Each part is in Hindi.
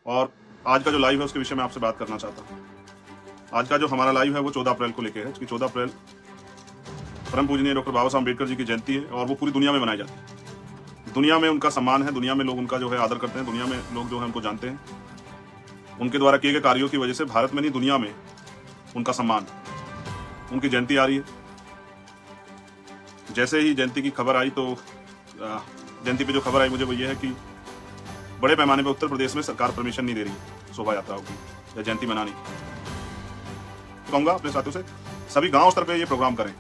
और आज का जो लाइव है उसके विषय में आपसे बात करना चाहता हूँ। आज का जो हमारा लाइव है वो 14 अप्रैल को लेके है कि 14 अप्रैल परम पूजनीय डॉक्टर बाबा साहब अम्बेडकर जी की जयंती है और वो पूरी दुनिया में मनाई जाती है। दुनिया में उनका सम्मान है, दुनिया में लोग उनका जो है आदर करते हैं, दुनिया में लोग जो है उनको जानते हैं। उनके द्वारा किए गए कार्यों की वजह से भारत में नहीं दुनिया में उनका सम्मान, उनकी जयंती आ रही है। जैसे ही जयंती की खबर आई तो जयंती पे जो खबर आई मुझे वो ये है कि बड़े पैमाने पर उत्तर प्रदेश में सरकार परमिशन नहीं दे रही है शोभा यात्राओं की या जयंती मनाने की। कहूंगा अपने साथियों से सभी गांव स्तर पे ये प्रोग्राम करें।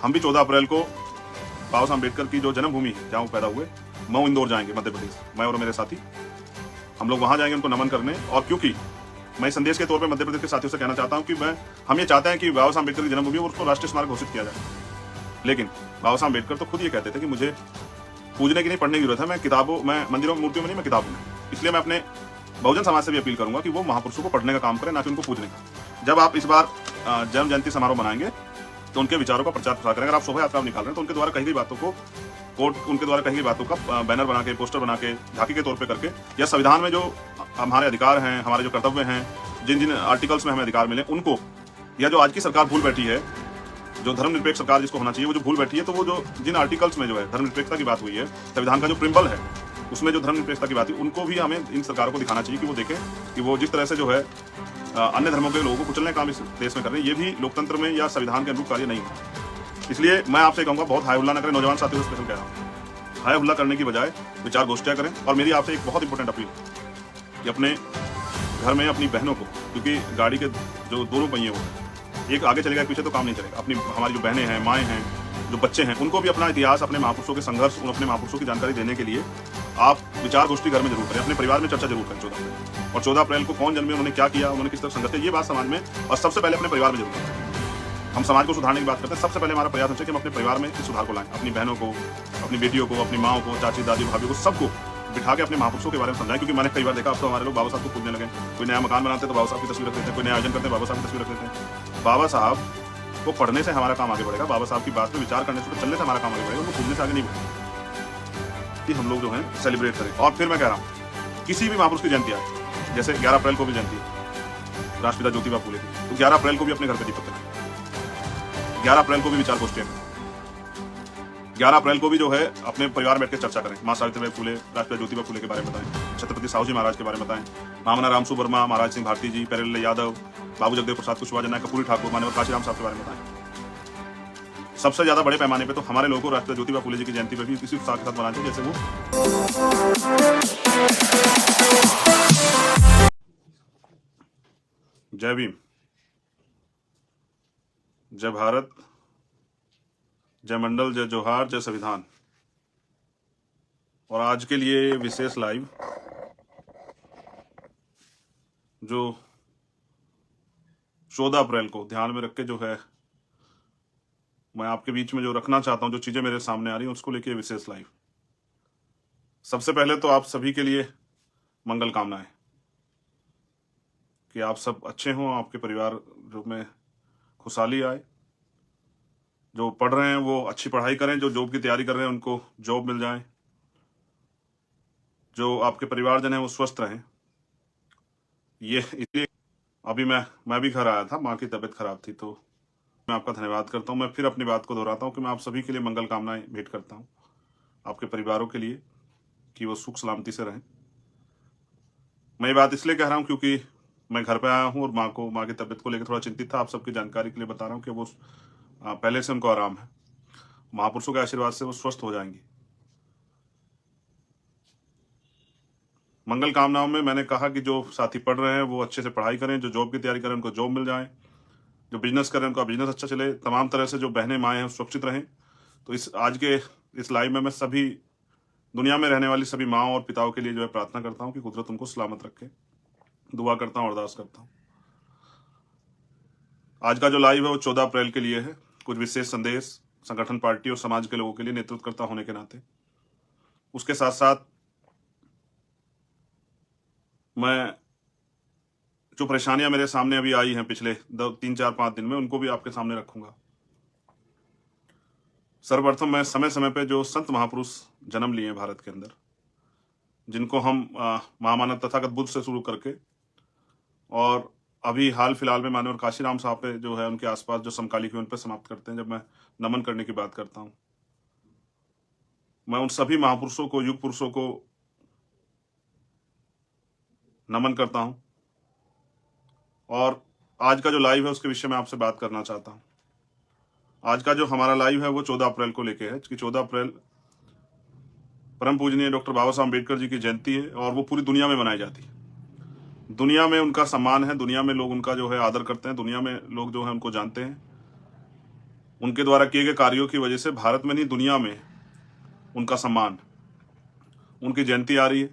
हम भी 14 अप्रैल को बाबा साहब अम्बेडकर की जो जन्मभूमि है जहाँ वो पैदा हुए, मऊ इंदौर जाएंगे मध्य प्रदेश, मैं और मेरे साथी हम लोग वहां जाएंगे उनको नमन करने। और क्योंकि मैं संदेश के तौर पे मध्य प्रदेश के साथियों से कहना चाहता हूं कि हम ये चाहते हैं कि बाबा साहब अम्बेडकर की जन्मभूमि और उसको राष्ट्रीय स्मारक घोषित किया जाए। लेकिन बाबा साहब अम्बेडकर तो खुद ये कहते थे कि मुझे पूजने की नहीं, पढ़ने की जरूरत है। मैं मंदिरों मूर्तियों में नहीं, मैं किताबों में। इसलिए मैं अपने बहुजन समाज से भी अपील करूंगा कि वो महापुरुषों को पढ़ने का काम करें, ना कि उनको पूजने का। जब आप इस बार जन्म जयंती समारोह मनाएंगे तो उनके विचारों का प्रचार प्रसार करें। अगर आप शोभा यात्रा निकाल रहे हैं तो उनके द्वारा कही गई बातों को उनके द्वारा कही गई बातों का बैनर बना के, पोस्टर बना के, झांकी के तौर पे करके, या संविधान में जो हमारे अधिकार हैं, हमारे जो कर्तव्य हैं, जिन जिन आर्टिकल्स में हमें अधिकार मिले उनको, या जो आज की सरकार भूल बैठी है, जो धर्मनिरपेक्ष सरकार जिसको होना चाहिए, वो जो भूल बैठी है, तो वो जो जिन आर्टिकल्स में जो है धर्मनिरपेक्षता की बात हुई है, संविधान का जो प्रिम्बल है उसमें जो धर्मनिरपेक्षता की बात हुई, उनको भी हमें इन सरकारों को दिखाना चाहिए कि वो देखें कि वो जिस तरह से जो है अन्य धर्मों के लोगों को कुचलने का काम इस देश में कर रहे हैं, ये भी लोकतंत्र में या संविधान के अनुरूप कार्य नहीं है। इसलिए मैं आपसे कहूँगा बहुत हाई हुल्ला न करें। नौजवान साथियों से स्पेशल कह रहा हूँ, हाई हुल्ला करने की बजाय विचार गोष्ठियाँ करें। और मेरी आपसे एक बहुत इंपॉर्टेंट अपील कि अपने घर में अपनी बहनों को, क्योंकि गाड़ी के जो दोनों पहिए हो, एक आगे चलेगा एक पीछे तो काम नहीं चलेगा, अपनी हमारी जो बहनें हैं, माएँ हैं, जो बच्चे हैं, उनको भी अपना इतिहास, अपने महापुरुषों के संघर्ष, अपने महापुरुषों की जानकारी देने के लिए आप विचार गोष्ठी घर में जरूर करें, अपने परिवार में चर्चा जरूर करें 14 अप्रैल। और 14 अप्रैल को कौन जन्मे, उन्होंने क्या किया, उन्होंने किस तरह संघर्ष किया, ये बात समाज में और सबसे पहले अपने परिवार में जरूर करें। हम समाज को सुधारने की बात करते हैं, सबसे पहले हमारा प्रयास होना चाहिए कि हम अपने परिवार में इस सुधार को लाएं। अपनी बहनों को, अपनी बेटियों को, अपनी माओं को, चाची दादी भाभी को, सबको बिठा के अपने महापुरुषों के बारे में समझाएं। क्योंकि मैंने कई बार देखा, अब तो हमारे लोग बाबा साहब को पूजने लगे। कोई नया मकान बनाते तो बाबा साहब की तस्वीर रख देते हैं, कोई नया आयोजन करते हैं बाबा साहब की तस्वीर रख देते हैं। बाबा साहब को पढ़ने से हमारा काम आगे बढ़ेगा, बाबा साहब की बात में विचार करने से, चलने से हमारा काम आगे बढ़ेगा, उनको पूजने से आगे नहीं बढ़ेगा। कि हम लोग जो है सेलिब्रेट करें। और फिर मैं कह रहा हूँ किसी भी महापुरुष की जयंती आए, जैसे 11 अप्रैल को भी जयंती है राष्ट्रपिता ज्योतिबा फूले की, तो 11 अप्रैल को भी अपने घर पे दीपक करें। 11 अप्रैल को भी विचार गोष्ठियां करें। 11 अप्रैल को भी जो है अपने परिवार में बैठ के चर्चा करें। माँ सावित्रीबाई फूले, राष्ट्रपिता ज्योतिबा फूले के बारे में बताएं, छत्रपति साहू जी महाराज के बारे में बताएं, महामना रामसु वर्मा, महाराज सिंह भारती जी, प्यारेलाल यादव, बाबू जगदेव प्रसाद कुशवाहा, जननायक कर्पूरी ठाकुर, मानव काशीराम साहब के बारे में बताएं। सबसे ज्यादा बड़े पैमाने पे तो हमारे लोगों को राष्ट्रपिता ज्योतिबा फूले जी की जयंती पे भी किसी उत्साह के साथ मनाना चाहिए, जैसे वो जय भीम, जय भारत, जय मंडल, जय जोहार, जय संविधान। और आज के लिए विशेष लाइव जो 14 अप्रैल को ध्यान में रख के जो है मैं आपके बीच में जो रखना चाहता हूं, जो चीजें मेरे सामने आ रही हैं उसको लेके विशेष लाइव। सबसे पहले तो आप सभी के लिए मंगल कामनाएं कि आप सब अच्छे हों, आपके परिवार जो में खुशहाली आए, जो पढ़ रहे हैं वो अच्छी पढ़ाई करें, जो जॉब की तैयारी कर रहे हैं उनको जॉब मिल जाए, जो आपके परिवारजन हैं वो स्वस्थ रहें। ये इसलिए अभी मैं भी घर आया था, माँ की तबीयत खराब थी, तो मैं आपका धन्यवाद करता हूँ। मैं फिर अपनी बात को दोहराता हूँ कि मैं आप सभी के लिए मंगल कामनाएं भेंट करता हूँ, आपके परिवारों के लिए कि वो सुख सलामती से रहें। मैं ये बात इसलिए कह रहा हूँ क्योंकि मैं घर पे आया हूँ और माँ की तबीयत को लेकर थोड़ा चिंतित था। आप सबकी जानकारी के लिए बता रहा हूँ कि वो पहले से उनको आराम है, महापुरुषों के आशीर्वाद से वो स्वस्थ हो जाएंगी। मंगल कामनाओं में मैंने कहा कि जो साथी पढ़ रहे हैं वो अच्छे से पढ़ाई करें, जो जॉब की तैयारी करें उनको जॉब मिल जाए, जो बिजनेस करें उनका बिजनेस अच्छा चले, तमाम तरह से जो बहनें माएँ हैं सुरक्षित रहें। तो आज के इस लाइव में मैं सभी दुनिया में रहने वाली सभी माँओं और पिताओं के लिए जो है प्रार्थना करता हूँ कि कुदरत उनको सलामत रखे, दुआ करता हूँ, अरदास करता हूँ। आज का जो लाइव है वो 14 अप्रैल के लिए है। कुछ विशेष संदेश संगठन, पार्टी और समाज के लोगों के लिए नेतृत्वकर्ता होने के नाते, उसके साथ साथ मैं जो परेशानियां मेरे सामने अभी आई हैं पिछले 3, 4, 5 दिन में, उनको भी आपके सामने रखूंगा। सर्वप्रथम मैं समय समय पे जो संत महापुरुष जन्म लिए हैं भारत के अंदर, जिनको हम महामानव तथागत बुद्ध से शुरू करके और अभी हाल फिलहाल में मानव काशीराम साहब पे जो है उनके आसपास जो समकालिक है उन पर समाप्त करते हैं। जब मैं नमन करने की बात करता हूं, मैं उन सभी महापुरुषों को, युग पुरुषों को नमन करता हूं। और आज का जो लाइव है उसके विषय में आपसे बात करना चाहता हूं। आज का जो हमारा लाइव है वो 14 अप्रैल को लेके है कि 14 अप्रैल परम पूजनीय डॉक्टर बाबा साहब अम्बेडकर जी की जयंती है और वो पूरी दुनिया में मनाई जाती है। दुनिया में उनका सम्मान है, दुनिया में लोग उनका जो है आदर करते हैं, दुनिया में लोग जो है उनको जानते हैं। उनके द्वारा किए गए कार्यों की वजह से भारत में नहीं दुनिया में उनका सम्मान, उनकी जयंती आ रही है।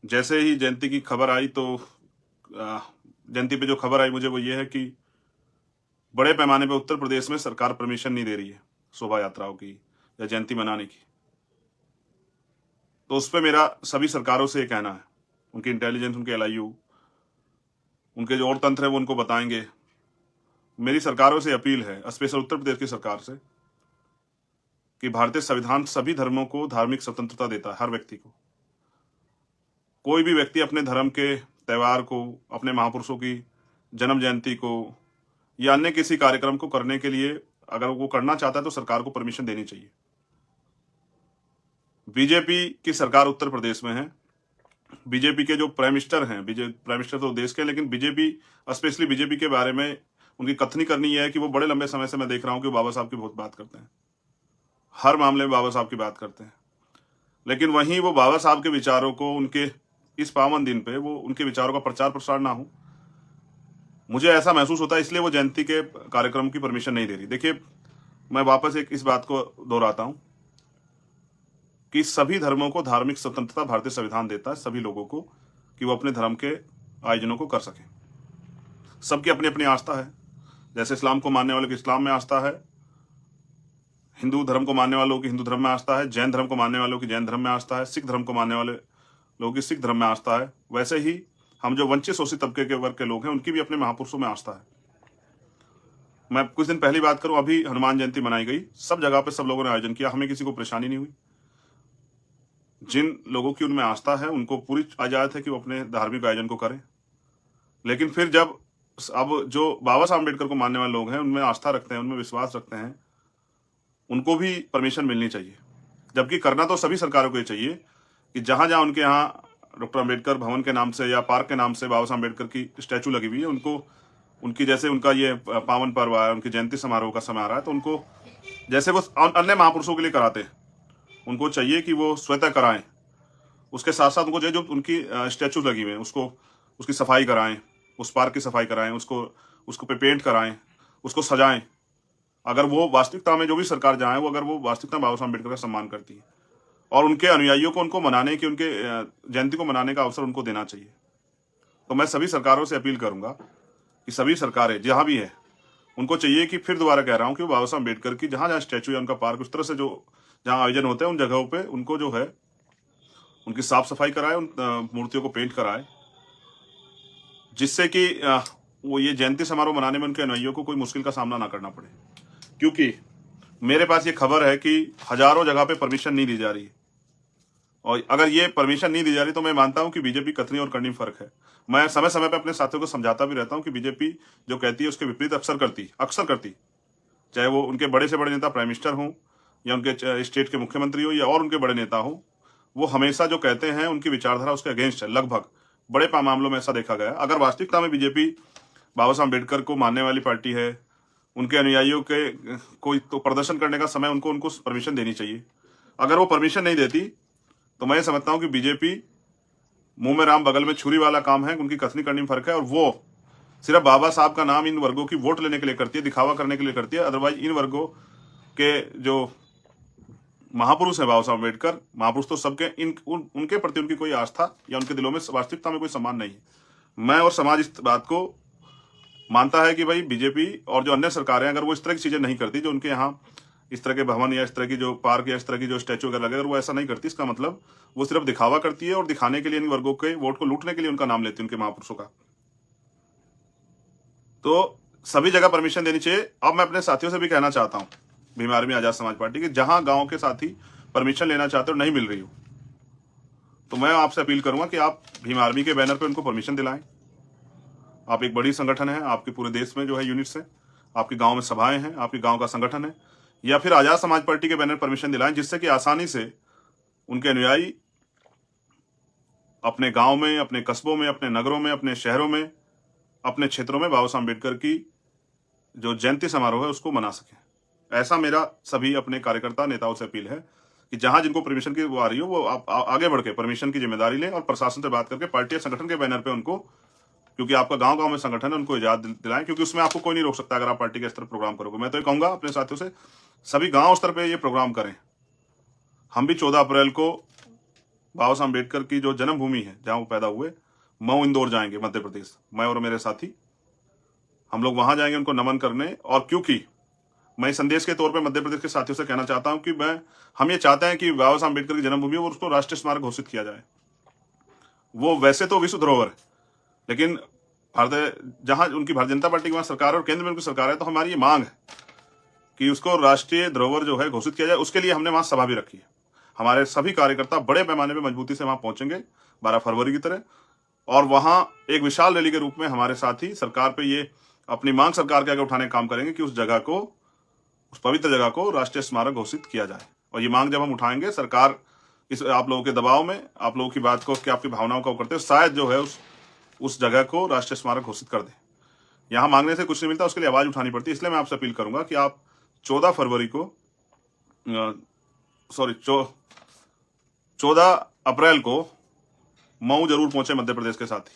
जैसे ही जयंती की खबर आई तो जयंती पे जो खबर आई मुझे वो ये है कि बड़े पैमाने पे उत्तर प्रदेश में सरकार परमिशन नहीं दे रही है शोभा यात्राओं की या जयंती मनाने की। तो उस पर मेरा सभी सरकारों से ये कहना है, उनकी इंटेलिजेंस, उनके LIU, उनके जो और तंत्र है वो उनको बताएंगे। मेरी सरकारों से अपील है, स्पेशल उत्तर प्रदेश की सरकार से, कि भारतीय संविधान सभी धर्मों को धार्मिक स्वतंत्रता देता है, हर व्यक्ति को। कोई भी व्यक्ति अपने धर्म के त्यौहार को, अपने महापुरुषों की जन्म जयंती को या अन्य किसी कार्यक्रम को करने के लिए अगर वो करना चाहता है तो सरकार को परमिशन देनी चाहिए। बीजेपी की सरकार उत्तर प्रदेश में है। बीजेपी के जो प्राइम मिनिस्टर हैं, प्राइम मिनिस्टर तो देश के, लेकिन बीजेपी, स्पेशली बीजेपी के बारे में उनकी कथनी करनी यह है कि वो बड़े लंबे समय से मैं देख रहा हूं कि वो बाबा साहब की बहुत बात करते हैं, हर मामले में बाबा साहब की बात करते हैं। लेकिन वहीं वो बाबा साहब के विचारों को, उनके इस पावन दिन पे वो उनके विचारों का प्रचार प्रसार ना हो, मुझे ऐसा महसूस होता है। इसलिए वो जयंती के कार्यक्रम की परमिशन नहीं दे रही। देखिए, मैं वापस इस बात को दोहराता हूं कि सभी धर्मों को धार्मिक स्वतंत्रता भारतीय संविधान देता है, सभी लोगों को, कि वो अपने धर्म के आयोजनों को कर सकें। सबकी अपनी अपनी आस्था है। जैसे इस्लाम को मानने वालों की इस्लाम में आस्था है, हिंदू धर्म को मानने वालों की हिंदू धर्म में आस्था है, जैन धर्म को मानने वालों की जैन धर्म में आस्था है, सिख धर्म को मानने वाले लोगों की सिख धर्म में आस्था है। वैसे ही हम जो वंचित शोषित तबके के वर्ग के लोग हैं उनकी भी अपने महापुरुषों में आस्था है। मैं कुछ दिन पहली बात करूं, अभी हनुमान जयंती मनाई गई, सब जगह पे सब लोगों ने आयोजन किया, हमें किसी को परेशानी नहीं हुई। जिन लोगों की उनमें आस्था है उनको पूरी आजाद है कि वो अपने धार्मिक आयोजन को करें। लेकिन फिर जब अब जो बाबा साहब अम्बेडकर को मानने वाले लोग हैं, उनमें आस्था रखते हैं, उनमें विश्वास रखते हैं, उनको भी परमिशन मिलनी चाहिए। जबकि करना तो सभी सरकारों को ही चाहिए कि जहां जहां उनके यहाँ डॉक्टर अम्बेडकर भवन के नाम से या पार्क के नाम से बाबा साहब अम्बेडकर की स्टैचू लगी हुई है, उनको, उनकी जैसे उनका ये पावन पर्व है, उनकी जयंती समारोह का समय आ रहा है, तो उनको जैसे वो अन्य महापुरुषों के लिए कराते हैं, उनको चाहिए कि वो स्वतः कराएं। उसके साथ साथ उनको जो उनकी स्टैचू लगी हुई है उसको, उसकी सफाई कराएं, उस पार्क की सफाई कराएं, उसको पे पेंट कराएं, उसको सजाएं। अगर वो वास्तविकता में, जो भी सरकार जहाँ है वो, अगर वो वास्तविकता में बाबा साहब अम्बेडकर का सम्मान करती है और उनके अनुयायियों को उनको मनाने की, उनके जयंती को मनाने का अवसर उनको देना चाहिए। तो मैं सभी सरकारों से अपील करूंगा कि सभी सरकारें जहां भी है, उनको चाहिए कि, फिर दोबारा कह रहा हूं, कि बाबा साहब अम्बेडकर की जहां जहां स्टैचू या उनका पार्क, उस तरह से जो जहां आयोजन होते हैं उन जगहों पे उनको जो है उनकी साफ सफाई कराए, उन मूर्तियों को पेंट कराए, जिससे कि वो ये जयंती समारोह मनाने में उनके अनुयायियों को कोई मुश्किल का सामना ना करना पड़े। क्योंकि मेरे पास ये खबर है कि हजारों जगह पे परमिशन नहीं दी जा रही है, और अगर ये परमिशन नहीं दी जा रही तो मैं मानता हूं कि बीजेपी कथनी और करनी फर्क है। मैं समय समय पे अपने साथियों को समझाता भी रहता हूं कि बीजेपी जो कहती है उसके विपरीत अक्सर करती, चाहे वो उनके बड़े से बड़े नेता प्राइम मिनिस्टर हों या उनके स्टेट के मुख्यमंत्री हो या और उनके बड़े नेता हों, वो हमेशा जो कहते हैं उनकी विचारधारा उसके अगेंस्ट है। लगभग बड़े मामलों में ऐसा देखा गया। अगर वास्तविकता में बीजेपी बाबा साहब अम्बेडकर को मानने वाली पार्टी है, उनके अनुयायियों के कोई तो प्रदर्शन करने का समय उनको परमिशन देनी चाहिए। अगर वो परमिशन नहीं देती तो मैं समझता हूं कि बीजेपी मुंह में राम बगल में छुरी वाला काम है, उनकी कथनी करनी में फर्क है, और वो सिर्फ बाबा साहब का नाम इन वर्गों की वोट लेने के लिए करती है, दिखावा करने के लिए करती है। अदरवाइज इन वर्गों के जो महापुरुष है बाबा साहब अम्बेडकर, महापुरुष तो सबके, उनके प्रति उनकी कोई आस्था या उनके दिलों में वास्तविकता में कोई सम्मान नहीं है। मैं और समाज इस बात को मानता है कि भाई बीजेपी और जो अन्य सरकारें, अगर वो इस तरह की चीजें नहीं करती, जो उनके यहाँ इस तरह के भवन या इस तरह की जो पार्क या इस तरह की जो स्टैचू वगैरह लगे, अगर वो ऐसा नहीं करती, इसका मतलब वो सिर्फ दिखावा करती है और दिखाने के लिए इन वर्गों के वोट को लूटने के लिए उनका नाम लेती है, उनके महापुरुषों का। तो सभी जगह परमिशन देनी चाहिए। अब मैं अपने साथियों से भी कहना चाहता हूं, भीम आर्मी आजाद समाज पार्टी के, जहां गांव के साथी परमिशन लेना चाहते हो नहीं मिल रही हो, तो मैं आपसे अपील करूंगा कि आप भीम आर्मी के बैनर पे उनको परमिशन दिलाएं। आप एक बड़ी संगठन है, आपके पूरे देश में जो है यूनिट्स है, आपके गांव में सभाएं हैं, आपके गांव का संगठन है, या फिर आजाद समाज पार्टी के बैनर परमिशन दिलाएं, जिससे कि आसानी से उनके अनुयायी अपने गांव में, अपने कस्बों में, अपने नगरों में, अपने शहरों में, अपने क्षेत्रों में बाबा साहब अम्बेडकर की जो जयंती समारोह है उसको मना सकें। ऐसा मेरा सभी अपने कार्यकर्ता नेताओं से अपील है कि जहां जिनको परमिशन की वो आ रही हो, वो आप आगे बढ़ के परमिशन की जिम्मेदारी लें और प्रशासन से बात करके पार्टी या संगठन के बैनर पे उनको, क्योंकि आपका गांव गांव में संगठन है, उनको इजाजत दिलाएं, क्योंकि उसमें आपको कोई नहीं रोक सकता अगर आप पार्टी के स्तर पर प्रोग्राम करोगे। मैं तो ये कहूंगा अपने साथियों से, सभी गांव स्तर पर ये प्रोग्राम करें। हम भी 14 अप्रैल को बाबा साहब अम्बेडकर की जो जन्मभूमि है जहां वो पैदा हुए, मऊ इंदौर जाएंगे मध्य प्रदेश, मैं और मेरे साथी हम लोग वहां जाएंगे उनको नमन करने। और क्योंकि मैं संदेश के तौर पे मध्य प्रदेश के साथियों से कहना चाहता हूं कि हम ये चाहते हैं कि बाबा साहब अम्बेडकर की जन्मभूमि और उसको राष्ट्रीय स्मारक घोषित किया जाए। वो वैसे तो विश्व धरोहर है, लेकिन जहां उनकी भारतीय जनता पार्टी की वहां सरकार और केंद्र में उनकी सरकार है, तो हमारी ये मांग है कि उसको राष्ट्रीय धरोहर जो है घोषित किया जाए। उसके लिए हमने वहां सभा भी रखी है। हमारे सभी कार्यकर्ता बड़े पैमाने पर मजबूती से वहां पहुंचेंगे 12 फरवरी की तरह, और वहां एक विशाल रैली के रूप में हमारे साथी सरकार पे ये अपनी मांग सरकार के आगे उठाने का काम करेंगे कि उस जगह को, उस पवित्र जगह को राष्ट्रीय स्मारक घोषित किया जाए। और ये मांग जब हम उठाएंगे, सरकार इस आप लोगों के दबाव में, आप लोगों की बात को, कि आपकी भावनाओं का करते, शायद जो है उस जगह को राष्ट्रीय स्मारक घोषित कर दे। यहाँ मांगने से कुछ नहीं मिलता, उसके लिए आवाज उठानी पड़ती है। इसलिए मैं आपसे अपील करूंगा कि आप 14 फरवरी को 14 अप्रैल को मऊ जरूर पहुंचे मध्य प्रदेश के साथ ही,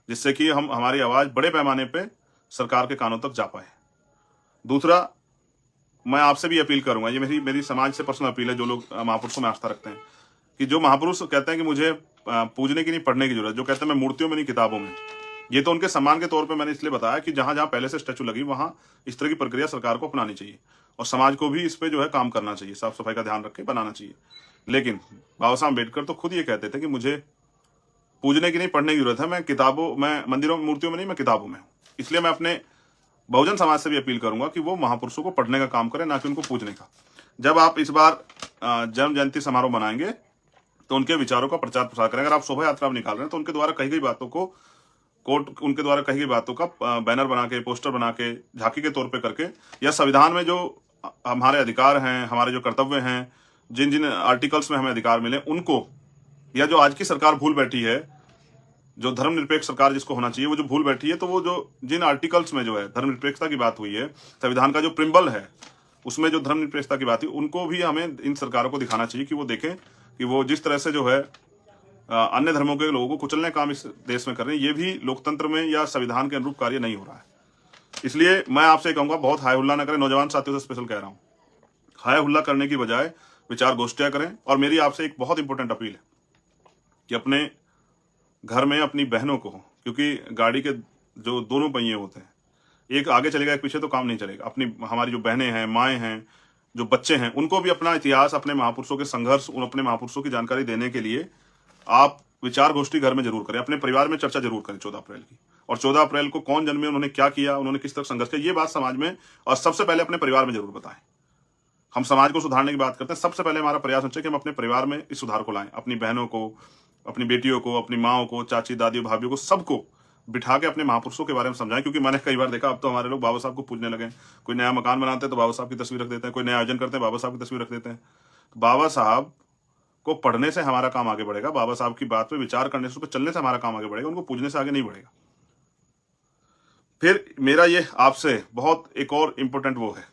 जिससे कि हमारी आवाज बड़े पैमाने पे सरकार के कानों तक जा पाए। दूसरा, मैं आपसे भी अपील करूंगा, ये मेरी समाज से पर्सनल अपील है, जो लोग महापुरुषों में आस्था रखते हैं, कि जो महापुरुष कहते हैं कि मुझे पूजने की नहीं पढ़ने की जरूरत, जो कहते हैं मैं मूर्तियों में नहीं किताबों में, ये तो उनके सम्मान के तौर पे मैंने इसलिए बताया कि जहां जहां पहले से स्टैचू लगी वहां इस तरह की प्रक्रिया सरकार को अपनानी चाहिए और समाज को भी इस पे जो है काम करना चाहिए, साफ सफाई का ध्यान रख के बनाना चाहिए। लेकिन बाबा साहब अम्बेडकर तो खुद ये कहते थे कि मुझे पूजने की नहीं पढ़ने की जरूरत है, मैं मंदिरों में मूर्तियों में नहीं, मैं किताबों में हूँ। इसलिए मैं अपने बहुजन समाज से भी अपील करूंगा कि वो महापुरुषों को पढ़ने का काम करें, ना कि उनको पूजने का। जब आप इस बार जन्म जयंती समारोह मनाएंगे तो उनके विचारों का प्रचार प्रसार करें। अगर आप शोभा यात्रा निकाल रहे हैं तो उनके द्वारा कही गई बातों को उनके द्वारा कही गई बातों का बैनर बना के, पोस्टर बना के, झांकी के तौर पे करके, या संविधान में जो हमारे अधिकार हैं, हमारे जो कर्तव्य हैं, जिन जिन आर्टिकल्स में हमें अधिकार मिले उनको, या जो आज की सरकार भूल बैठी है, जो धर्मनिरपेक्ष सरकार जिसको होना चाहिए, वो जो भूल बैठी है, तो वो जो जिन आर्टिकल्स में जो है धर्मनिरपेक्षता की बात हुई है, संविधान का जो प्रिम्बल है उसमें जो धर्मनिरपेक्षता की बात हुई, उनको भी हमें इन सरकारों को दिखाना चाहिए कि वो देखें कि वो जिस तरह से जो है अन्य धर्मों के लोगों को कुचलने का काम इस देश में कर रहे हैं, ये भी लोकतंत्र में या संविधान के अनुरूप कार्य नहीं हो रहा है। इसलिए मैं आपसे कहूंगा, बहुत हाय हुल्ला न करें। नौजवान साथियों से स्पेशल कह रहा हूं, हाय हुल्ला करने की बजाय विचार गोष्ठियां करें। और मेरी आपसे एक बहुत इंपॉर्टेंट अपील है कि अपने घर में अपनी बहनों को, क्योंकि गाड़ी के जो दोनों पहिए होते हैं, एक आगे चलेगा एक पीछे, तो काम नहीं चलेगा। हमारी जो बहनें हैं, माएँ हैं, जो बच्चे हैं, उनको भी अपना इतिहास, अपने महापुरुषों के संघर्ष, अपने महापुरुषों की जानकारी देने के लिए आप विचार गोष्ठी घर में जरूर करें, अपने परिवार में चर्चा जरूर करें 14 अप्रैल की। और 14 अप्रैल को कौन जन्मे, उन्होंने क्या किया, उन्होंने किस तरह संघर्ष किया, ये बात समाज में और सबसे पहले अपने परिवार में जरूर बताएं। हम समाज को सुधारने की बात करते हैं, सबसे पहले हमारा प्रयास होना चाहिए कि हम अपने परिवार में इस सुधार को लाएं। अपनी बहनों को, अपनी बेटियों को, अपनी माओ को, चाची, दादी, भाभीियों को, सबको बिठा के अपने महापुरुषों के बारे में समझाएं। क्योंकि मैंने कई बार देखा, अब तो हमारे लोग बाबा साहब को पूजने लगे। कोई नया मकान बनाते हैं तो बाबा साहब की तस्वीर रख देते हैं, कोई नया आयोजन करते हैं बाबा साहब की तस्वीर रख देते हैं। बाबा साहब को पढ़ने से हमारा काम आगे बढ़ेगा, बाबा साहब की बात पे विचार करने से, उस पर चलने से हमारा काम आगे बढ़ेगा, उनको पूजने से आगे नहीं बढ़ेगा। फिर मेरा ये आपसे बहुत एक और इम्पोर्टेंट वो है,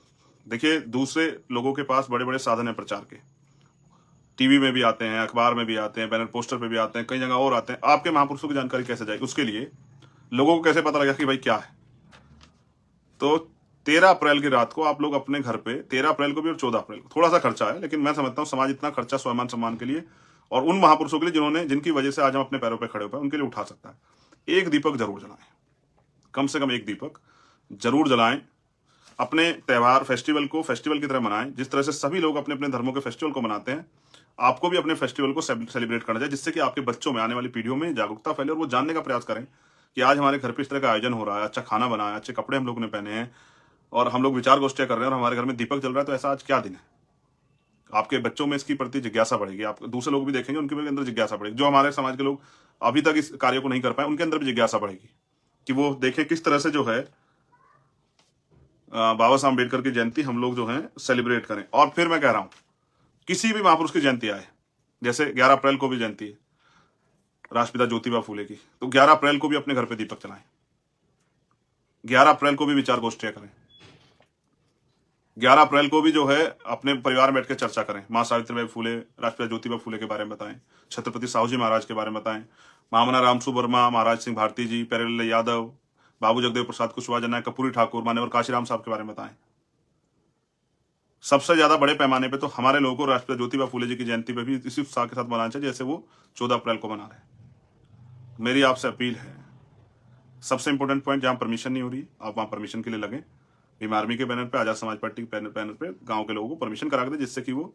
देखिए दूसरे लोगों के पास बड़े बड़े साधन है प्रचार के, टीवी में भी आते हैं, अखबार में भी आते हैं, बैनर पोस्टर पे भी आते हैं, कई जगह और आते हैं। आपके महापुरुषों की जानकारी कैसे जाएगी, उसके लिए लोगों को कैसे पता लगा कि भाई क्या है? तो 13 अप्रैल की रात को आप लोग अपने घर पे, 13 अप्रैल को भी और 14 अप्रैल को, थोड़ा सा खर्चा है, लेकिन मैं समझता हूँ समाज इतना खर्चा स्वाभिमान सम्मान के लिए और उन महापुरुषों के लिए जिनकी वजह से आज हम अपने पैरों पर खड़े हो पाए, उनके लिए उठा सकता है। एक दीपक जरूर जलाएं, कम से कम एक दीपक जरूर जलाएं। अपने त्योहार, फेस्टिवल को फेस्टिवल की तरह मनाएं, जिस तरह से सभी लोग अपने अपने धर्मों के फेस्टिवल को मनाते हैं। आपको भी अपने फेस्टिवल को सेलिब्रेट करना चाहिए, जिससे कि आपके बच्चों में, आने वाली पीढ़ियों में जागरूकता फैले और वो जानने का प्रयास करें कि आज हमारे घर पे इस तरह का आयोजन हो रहा है, अच्छा खाना बना है, अच्छे कपड़े हम लोग ने पहने हैं और हम लोग विचार गोष्ठियां कर रहे हैं और हमारे घर में दीपक जल रहा है, तो ऐसा आज क्या दिन है? आपके बच्चों में इसकी प्रति जिज्ञासा बढ़ेगी, आप दूसरे लोग भी देखेंगे, उनके भी अंदर जिज्ञासा बढ़ेगी। जो हमारे समाज के लोग अभी तक इस कार्य को नहीं कर पाए, उनके अंदर भी जिज्ञासा बढ़ेगी कि वो देखें किस तरह से जो है बाबा साहब अम्बेडकर की जयंती हम लोग जो है सेलिब्रेट करें। और फिर मैं कह रहा हूं, किसी भी महापुरुष की जयंती आए, जैसे 11 अप्रैल को भी जयंती है राष्ट्रपिता ज्योतिबा फूले की, तो 11 अप्रैल को भी अपने घर पे दीपक जलाएं, 11 अप्रैल को भी विचार गोष्ठियां करें, 11 अप्रैल को भी जो है अपने परिवार में बैठ के चर्चा करें। माँ सावित्रीबाई फूले, राष्ट्रपिता ज्योतिबा फूले के बारे में बताएं, छत्रपति साहू जी महाराज के बारे में बताएं, महामना रामसु वर्मा, महाराज सिंह भारती जी, प्यारेलाल यादव, बाबू जगदेव प्रसाद कुशवाहा, जननायक कर्पूरी ठाकुर, मान्यवर काशीराम साहब के बारे में बताएं। सबसे ज्यादा बड़े पैमाने पे तो हमारे लोगों को राष्ट्रपिता ज्योतिबा फूले जी की जयंती पे भी इसी उत्साह के साथ मनाना चाहिए जैसे वो 14 अप्रैल को मना रहे हैं। मेरी आपसे अपील है, सबसे इंपॉर्टेंट पॉइंट, जहां परमिशन नहीं हो रही आप वहां परमिशन के लिए लगे। भीम आर्मी के बैनर पे, आजाद समाज पार्टी के बैनर पे गांव के लोगों को परमिशन करा के दे, जिससे कि वो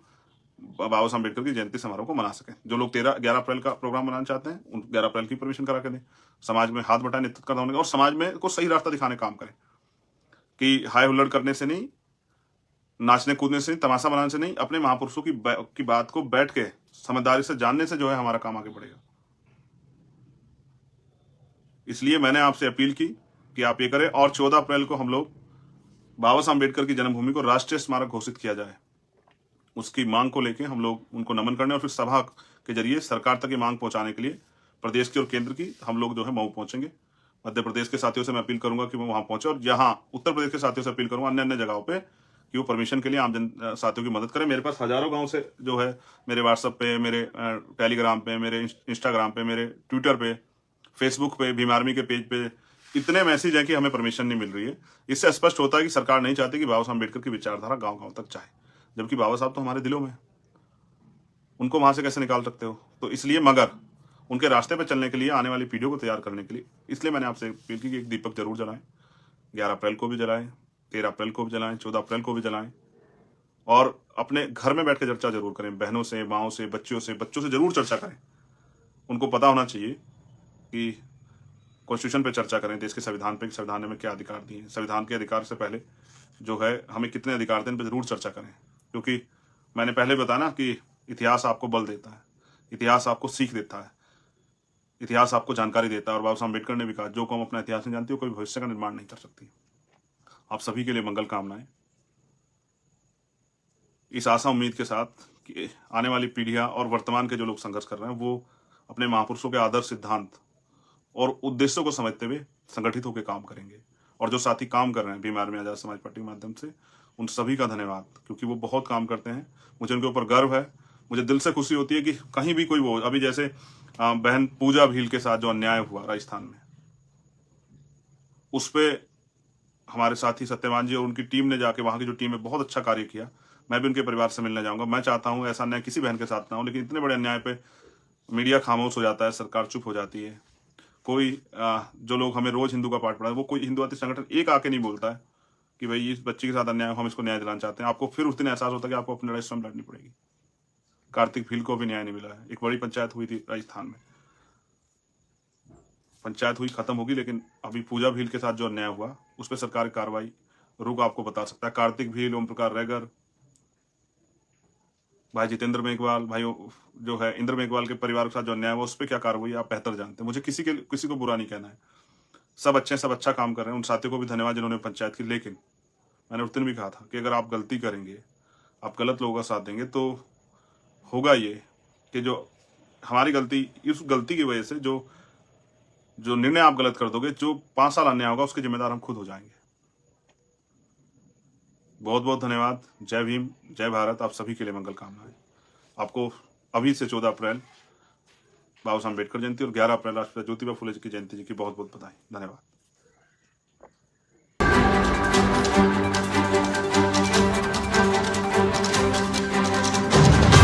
बाबा साहब अम्बेडकर की जयंती समारोह को मना सके। जो लोग 11 अप्रैल का प्रोग्राम मनाना चाहते हैं, उन 11 अप्रैल की परमिशन करा के दें। समाज में हाथ बटाए, नेतृत्व करना होने, और समाज में को सही रास्ता दिखाने का काम करें कि हाय हुल्लड़ करने से नहीं, नाचने कूदने से नहीं, तमाशा बनाने से नहीं, अपने महापुरुषों की बात को बैठ के समझदारी से जानने से जो है हमारा काम आगे बढ़ेगा। इसलिए मैंने आपसे अपील की कि आप ये करें, और 14 अप्रैल को हम लोग बाबा साहब अम्बेडकर की जन्मभूमि को राष्ट्रीय स्मारक घोषित किया जाए। उसकी मांग को लेकर हम लोग उनको नमन करने और फिर सभा के जरिए सरकार तक ये मांग पहुंचाने के लिए प्रदेश की और केंद्र की हम लोग जो है मऊ पहुंचेंगे। मध्य प्रदेश के साथियों से मैं अपील करूंगा कि वो वहां पहुंचे, और यहाँ उत्तर प्रदेश के साथियों से अपील करूंगा अन्य अन्य जगहों पे कि वो परमिशन के लिए आम जन साथियों की मदद करें। मेरे पास हजारों गांव से जो है मेरे व्हाट्सएप पे, मेरे टेलीग्राम पे, मेरे इंस्टाग्राम पे, मेरे ट्विटर पे, फेसबुक पे, भीम आर्मी के पेज पे इतने मैसेज हैं कि हमें परमिशन नहीं मिल रही है। इससे स्पष्ट होता है कि सरकार नहीं चाहती कि बाबा साहब अम्बेडकर की विचारधारा गांव गांव तक जाए, जबकि बाबा साहब तो हमारे दिलों में, उनको वहां से कैसे निकाल सकते हो। तो इसलिए, मगर उनके रास्ते पर चलने के लिए, आने वाली पीढ़ियों को तैयार करने के लिए, इसलिए मैंने आपसे अपील की कि एक दीपक जरूर जलाएं। 11 अप्रैल को भी जलाएं, 13 अप्रैल को भी जलाएं, 14 अप्रैल को भी जलाएं, और अपने घर में बैठ के चर्चा जरूर करें, बहनों से, माओं से, बच्चों से जरूर चर्चा करें। उनको पता होना चाहिए कि कॉन्स्टिट्यूशन पे चर्चा करें, देश के संविधान पे, संविधान ने हमें क्या अधिकार दिए हैं, संविधान के अधिकार से पहले जो है हमें कितने अधिकार थे, इन पर जरूर चर्चा करें। क्योंकि मैंने पहले बताया ना कि इतिहास आपको बल देता है, इतिहास आपको सीख देता है, इतिहास आपको जानकारी देता है। और बाबा साहब अम्बेडकर ने भी कहा, जो कौम अपना इतिहास नहीं जानती वो कभी भविष्य का निर्माण नहीं कर सकती। आप सभी के लिए मंगल कामनाएं, इस आशा उम्मीद के साथ कि आने वाली पीढ़ियां और वर्तमान के जो लोग संघर्ष कर रहे हैं वो अपने महापुरुषों के आदर्श, सिद्धांत और उद्देश्यों को समझते हुए संगठित होकर काम करेंगे। और जो साथी काम कर रहे हैं भीम आर्मी आजाद समाज पार्टी के माध्यम से, उन सभी का धन्यवाद, क्योंकि वो बहुत काम करते हैं। मुझे उनके ऊपर गर्व है। मुझे दिल से खुशी होती है कि कहीं भी कोई वो, अभी जैसे बहन पूजा भील के साथ जो अन्याय हुआ राजस्थान में, उस पर हमारे साथी सत्यवान जी और उनकी टीम ने जाके, वहां की जो टीम है, बहुत अच्छा कार्य किया। मैं भी उनके परिवार से मिलने जाऊंगा। मैं चाहता हूं ऐसा अन्याय किसी बहन के साथ ना हो, लेकिन इतने बड़े अन्याय पे मीडिया खामोश हो जाता है, सरकार चुप हो जाती है। कोई जो लोग हमें रोज हिंदू का पाठ पढ़ा है, वो कोई हिंदुत्व संगठन एक आके नहीं बोलता है कि भाई इस बच्ची के साथ अन्याय, हम इसको न्याय दिलाना चाहते हैं। आपको फिर उस दिन एहसास होता है कि आपको अपनी लड़ाई स्वयं लड़नी पड़ेगी। कार्तिक भील को भी न्याय नहीं मिला है। एक बड़ी पंचायत हुई थी राजस्थान में, पंचायत हुई, खत्म होगी, लेकिन अभी पूजा भील के साथ जो अन्याय हुआ उस पर सरकार की कार्रवाई रुक आपको बता सकता है। कार्तिक भील, ओम प्रकाश रैगर, भाई जितेंद्र मेघवाल, भाई जो है इंद्र मेघवाल के परिवार के साथ जो अन्याय हुआ उस पर क्या कार्रवाई आप बेहतर जानते हैं। मुझे किसी को बुरा नहीं कहना है। सब अच्छे, सब अच्छा काम कर रहे हैं। उन साथियों को भी धन्यवाद जिन्होंने पंचायत की। लेकिन मैंने उस दिन भी कहा था कि अगर आप गलती करेंगे, आप गलत लोगों का साथ देंगे, तो होगा ये कि जो हमारी गलती, इस गलती की वजह से जो निर्णय आप गलत कर दोगे, जो 5 साल अन्याय होगा उसके जिम्मेदार हम खुद हो जाएंगे। बहुत बहुत धन्यवाद। जय भीम, जय भारत। आप सभी के लिए मंगल कामनाएं। आपको अभी से 14 अप्रैल बाबा साहब अम्बेडकर जयंती और 11 अप्रैल राष्ट्रपिता ज्योतिबा फूले जी की जयंती जी की बहुत बहुत बधाई। धन्यवाद।